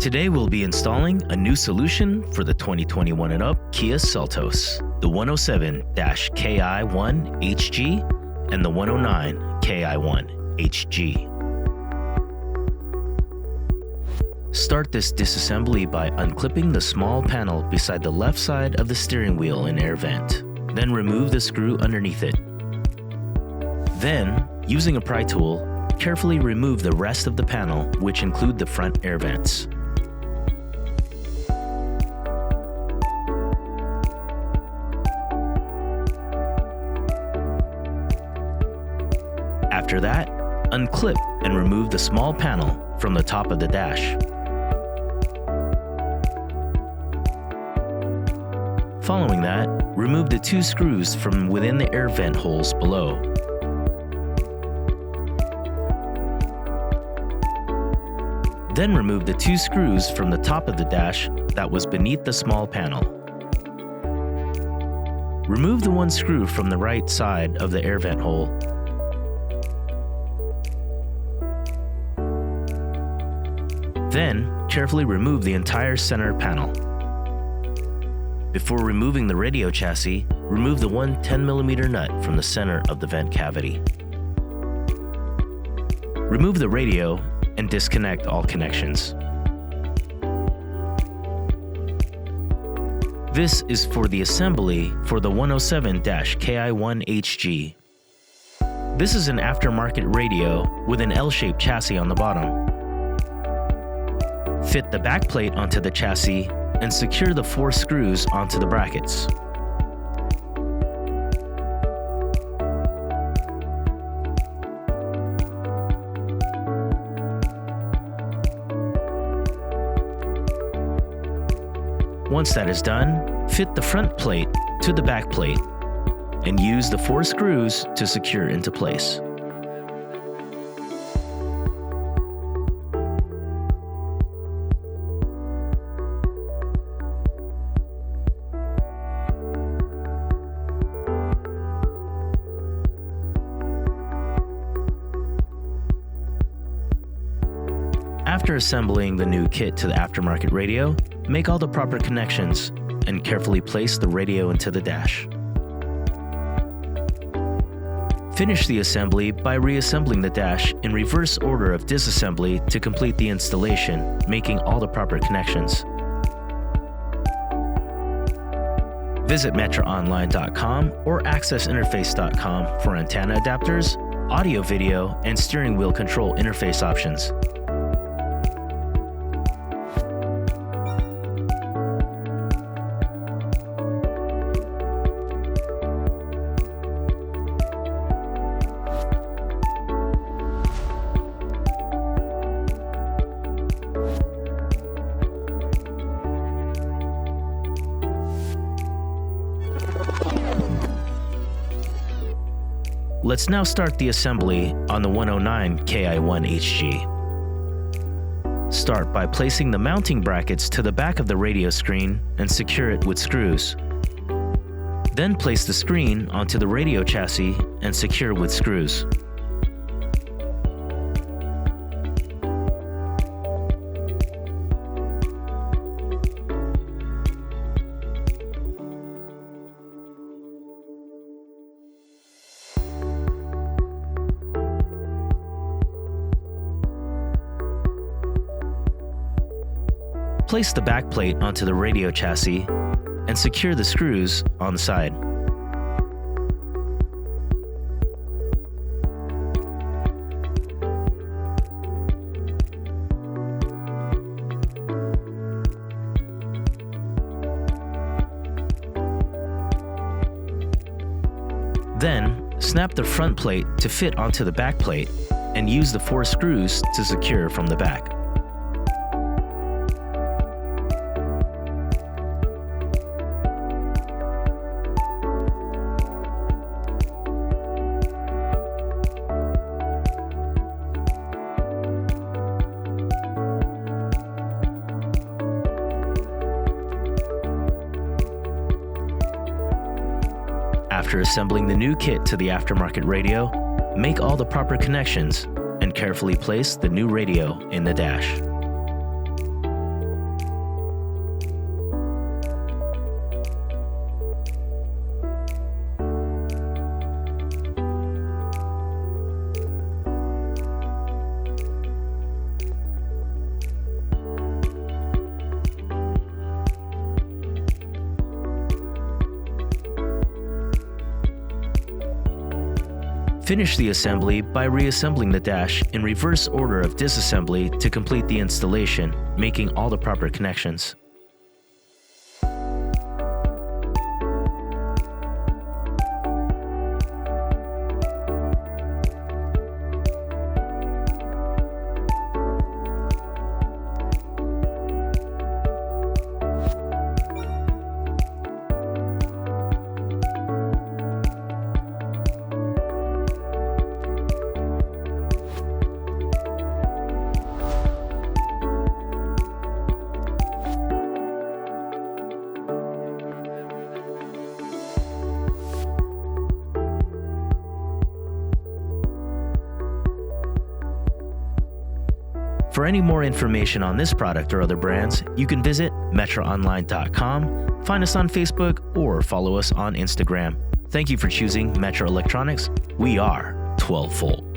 Today we'll be installing a new solution for the 2021 and up Kia Seltos, the 107-KI1HG and the 109-KI1HG. Start this disassembly by unclipping the small panel beside the left side of the steering wheel and air vent. Then remove the screw underneath it. Then, using a pry tool, carefully remove the rest of the panel, which include the front air vents. After that, unclip and remove the small panel from the top of the dash. Following that, remove the two screws from within the air vent holes below. Then remove the two screws from the top of the dash that was beneath the small panel. Remove the one screw from the right side of the air vent hole. Then, carefully remove the entire center panel. Before removing the radio chassis, remove the one 10mm nut from the center of the vent cavity. Remove the radio and disconnect all connections. This is for the assembly for the 107-KI1HG. This is an aftermarket radio with an L-shaped chassis on the bottom. Fit the backplate onto the chassis and secure the 4 screws onto the brackets. Once that is done, fit the front plate to the back plate and use the 4 screws to secure into place. After assembling the new kit to the aftermarket radio, make all the proper connections and carefully place the radio into the dash. Finish the assembly by reassembling the dash in reverse order of disassembly to complete the installation, making all the proper connections. Visit metraonline.com or accessinterface.com for antenna adapters, audio, video, and steering wheel control interface options. Let's now start the assembly on the 109-KI1HG. Start by placing the mounting brackets to the back of the radio screen and secure it with screws. Then place the screen onto the radio chassis and secure with screws. Place the back plate onto the radio chassis and secure the screws on the side. Then, snap the front plate to fit onto the back plate and use the 4 screws to secure from the back. After assembling the new kit to the aftermarket radio, make all the proper connections and carefully place the new radio in the dash. Finish the assembly by reassembling the dash in reverse order of disassembly to complete the installation, making all the proper connections. For any more information on this product or other brands, you can visit metroonline.com, find us on Facebook, or follow us on Instagram. Thank you for choosing Metro Electronics. We are 12 volt.